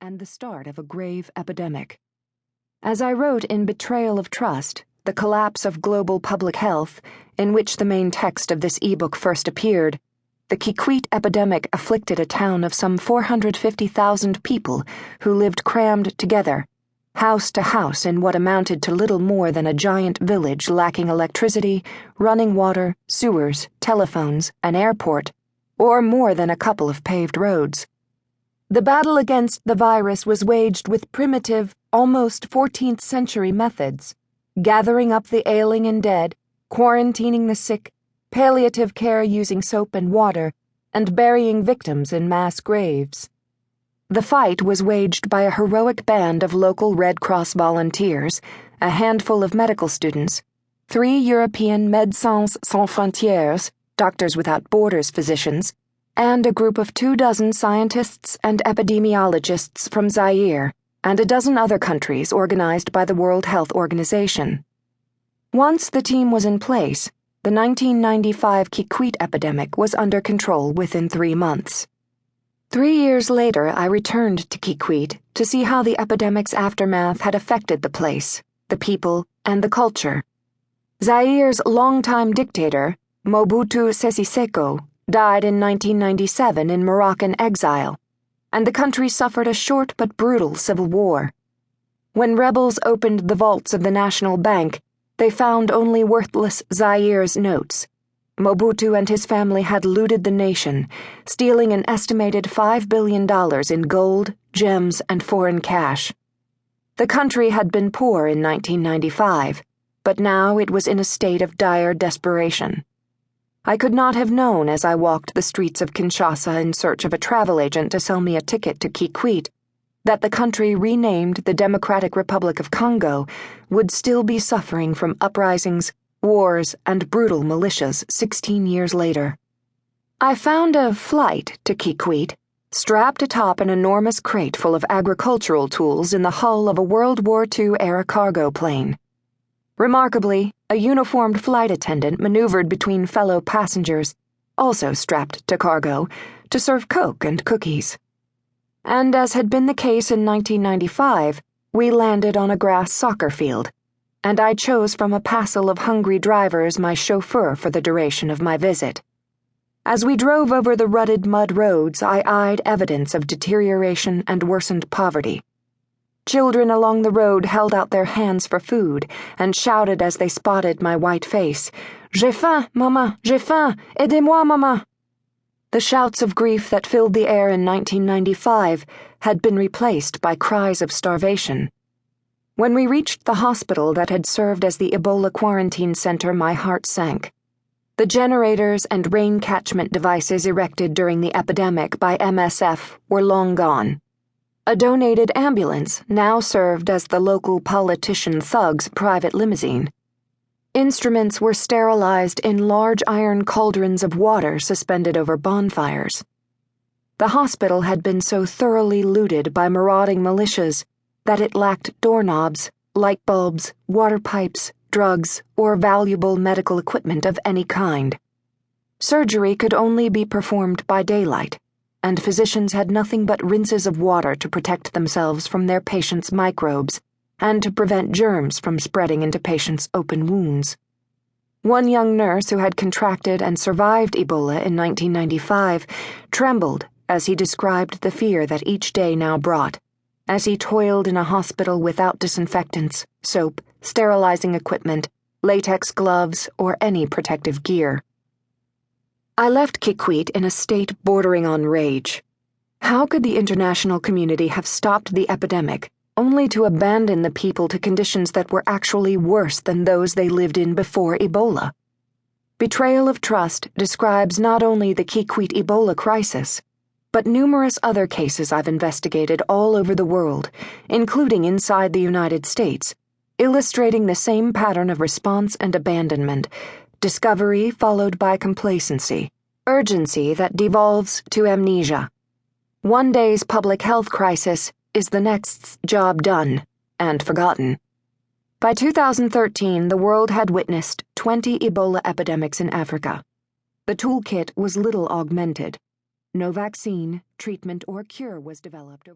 and the start of a grave epidemic. As I wrote in Betrayal of Trust, The Collapse of Global Public Health, in which the main text of this ebook first appeared, the Kikwit epidemic afflicted a town of some 450,000 people who lived crammed together, house to house in what amounted to little more than a giant village lacking electricity, running water, sewers, telephones, an airport, or more than a couple of paved roads. The battle against the virus was waged with primitive, almost 14th century methods, gathering up the ailing and dead, quarantining the sick, palliative care using soap and water, and burying victims in mass graves. The fight was waged by a heroic band of local Red Cross volunteers, a handful of medical students, 3 European Médecins Sans Frontières, Doctors Without Borders physicians, and a group of 24 scientists and epidemiologists from Zaire, and a dozen other countries organized by the World Health Organization. Once the team was in place, the 1995 Kikwit epidemic was under control within 3 months. 3 years later, I returned to Kikwit to see how the epidemic's aftermath had affected the place, the people, and the culture. Zaire's longtime dictator, Mobutu Sese Seko, died in 1997 in Moroccan exile, and the country suffered a short but brutal civil war. When rebels opened the vaults of the National Bank, they found only worthless Zaire's notes. Mobutu and his family had looted the nation, stealing an estimated $5 billion in gold, gems, and foreign cash. The country had been poor in 1995, but now it was in a state of dire desperation. I could not have known as I walked the streets of Kinshasa in search of a travel agent to sell me a ticket to Kikwit that the country renamed the Democratic Republic of Congo would still be suffering from uprisings, wars, and brutal militias 16 years later. I found a flight to Kikwit strapped atop an enormous crate full of agricultural tools in the hull of a World War II-era cargo plane. Remarkably, a uniformed flight attendant maneuvered between fellow passengers, also strapped to cargo, to serve Coke and cookies. And as had been the case in 1995, we landed on a grass soccer field, and I chose from a passel of hungry drivers my chauffeur for the duration of my visit. As we drove over the rutted mud roads, I eyed evidence of deterioration and worsened poverty. Children along the road held out their hands for food and shouted as they spotted my white face, "J'ai faim, maman, j'ai faim, aidez-moi, maman." The shouts of grief that filled the air in 1995 had been replaced by cries of starvation. When we reached the hospital that had served as the Ebola quarantine center, my heart sank. The generators and rain catchment devices erected during the epidemic by MSF were long gone. A donated ambulance now served as the local politician thug's private limousine. Instruments were sterilized in large iron cauldrons of water suspended over bonfires. The hospital had been so thoroughly looted by marauding militias that it lacked doorknobs, light bulbs, water pipes, drugs, or valuable medical equipment of any kind. Surgery could only be performed by daylight, and physicians had nothing but rinses of water to protect themselves from their patients' microbes and to prevent germs from spreading into patients' open wounds. One young nurse who had contracted and survived Ebola in 1995 trembled as he described the fear that each day now brought, as he toiled in a hospital without disinfectants, soap, sterilizing equipment, latex gloves, or any protective gear. I left Kikwit in a state bordering on rage. How could the international community have stopped the epidemic, only to abandon the people to conditions that were actually worse than those they lived in before Ebola? Betrayal of Trust describes not only the Kikwit Ebola crisis, but numerous other cases I've investigated all over the world, including inside the United States, illustrating the same pattern of response and abandonment, discovery followed by complacency, urgency that devolves to amnesia. One day's public health crisis is the next's job done and forgotten. By 2013, the world had witnessed 20 Ebola epidemics in Africa. The toolkit was little augmented. No vaccine, treatment, or cure was developed over